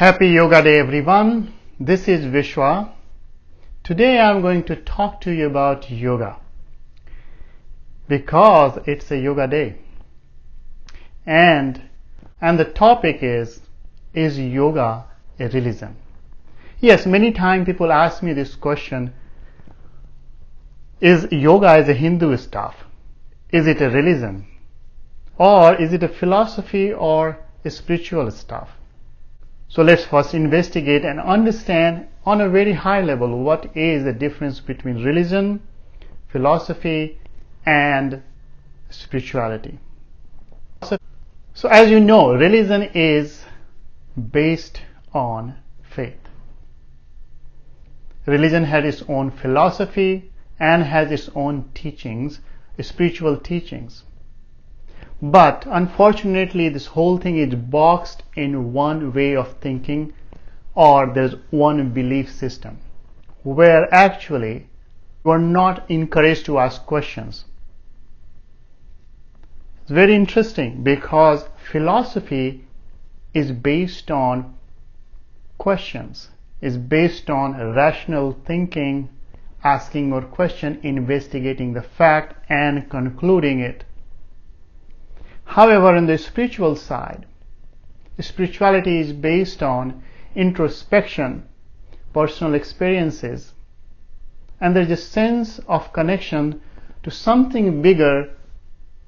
Happy Yoga Day everyone. This is Vishwa. Today I'm going to talk to you about yoga because it's a yoga day. And the topic is yoga a religion? Yes, many times people ask me this question, is yoga as a Hindu stuff? Is it a religion? Or is it a philosophy or a spiritual stuff? So let's first investigate and understand on a very high level what is the difference between religion, philosophy, and spirituality. So as you know, religion is based on faith. Religion has its own philosophy and has its own teachings, spiritual teachings. But unfortunately, this whole thing is boxed in one way of thinking, or there's one belief system, where actually we're not encouraged to ask questions. It's very interesting because philosophy is based on questions, is based on rational thinking, asking your question, investigating the fact, and concluding it. However, on the spiritual side, spirituality is based on introspection, personal experiences, and there's a sense of connection to something bigger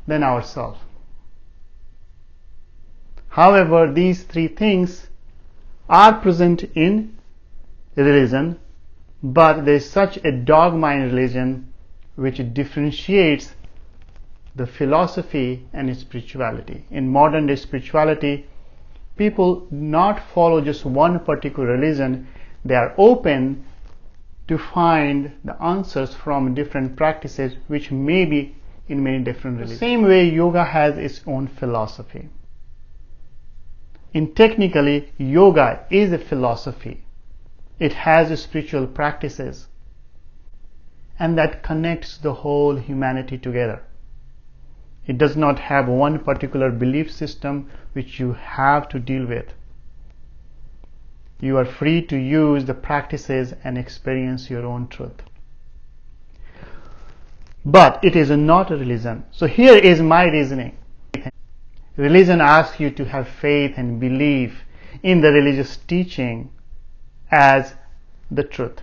than ourselves. However, these three things are present in religion, but there is such a dogma in religion which differentiates the philosophy and spirituality. In modern day spirituality, people not follow just one particular religion. They are open to find the answers from different practices which may be in many different religions. The same way yoga has its own philosophy. And technically, yoga is a philosophy. It has spiritual practices, and that connects the whole humanity together. It does not have one particular belief system which you have to deal with. You are free to use the practices and experience your own truth. But it is not a religion. So here is my reasoning. Religion asks you to have faith and belief in the religious teaching as the truth.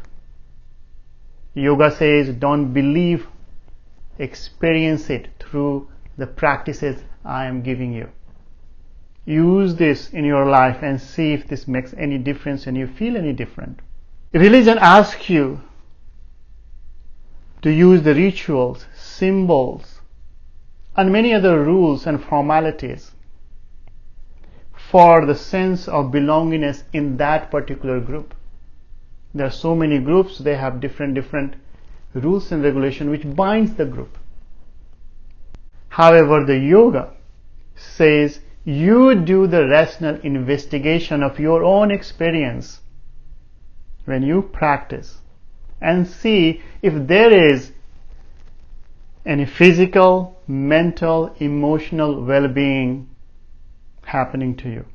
Yoga says don't believe, experience it through the practices I am giving you. Use this in your life and see if this makes any difference and you feel any different. Religion asks you to use the rituals, symbols, and many other rules and formalities for the sense of belongingness in that particular group. There are so many groups, they have different rules and regulation which binds the group. However, the yoga says you do the rational investigation of your own experience when you practice and see if there is any physical, mental, emotional well-being happening to you.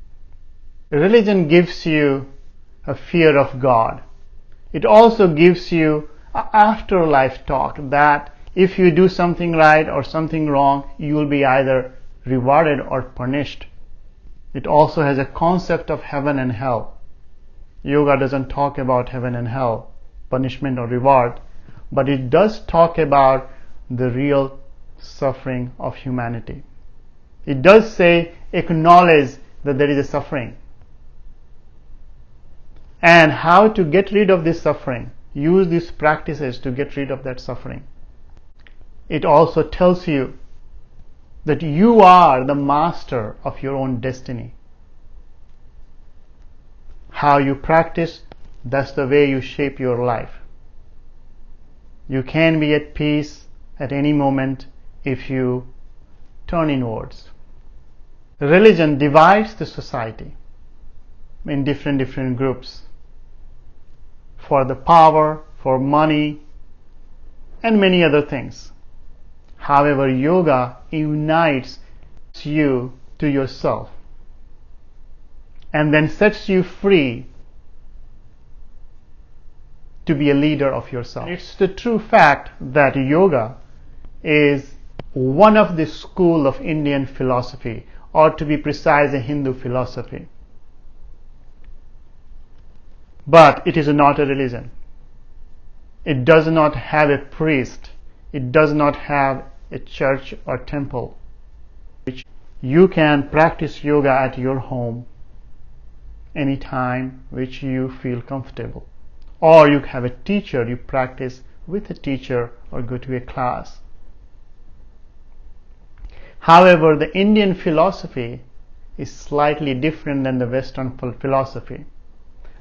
Religion gives you a fear of God. It also gives you an afterlife talk that if you do something right or something wrong, you will be either rewarded or punished. It also has a concept of heaven and hell. Yoga doesn't talk about heaven and hell, punishment or reward, but it does talk about the real suffering of humanity. It does say acknowledge that there is a suffering and how to get rid of this suffering. Use these practices to get rid of that suffering. It also tells you that you are the master of your own destiny. How you practice, that's the way you shape your life. You can be at peace at any moment if you turn inwards. Religion divides the society in different groups for the power, for money, and many other things. However, yoga unites you to yourself and then sets you free to be a leader of yourself. It's the true fact that yoga is one of the school of Indian philosophy, or to be precise, a Hindu philosophy. But it is not a religion. It does not have a priest. It does not have a church or temple. You can practice yoga at your home anytime which you feel comfortable. Or you have a teacher, you practice with a teacher or go to a class. However, the Indian philosophy is slightly different than the Western philosophy.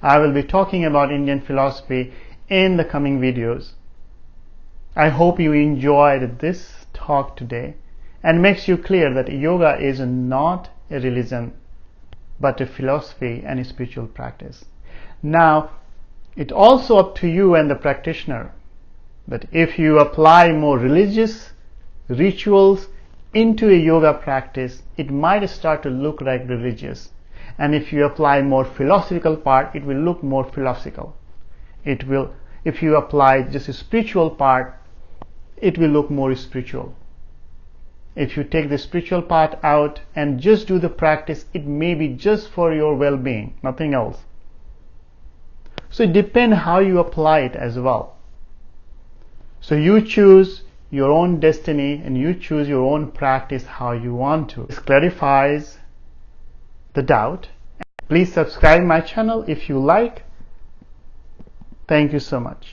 I will be talking about Indian philosophy in the coming videos. I hope you enjoyed this talk today and makes you clear that yoga is not a religion but a philosophy and a spiritual practice. Now, it's also up to you and the practitioner that if you apply more religious rituals into a yoga practice, it might start to look like religious. And if you apply more philosophical part, it will look more philosophical. If you apply just a spiritual part, it will look more spiritual. If you take the spiritual part out and just do the practice, it may be just for your well-being, nothing else. So it depends how you apply it as well. So you choose your own destiny and you choose your own practice how you want to. This clarifies the doubt. Please subscribe my channel if you like. Thank you so much.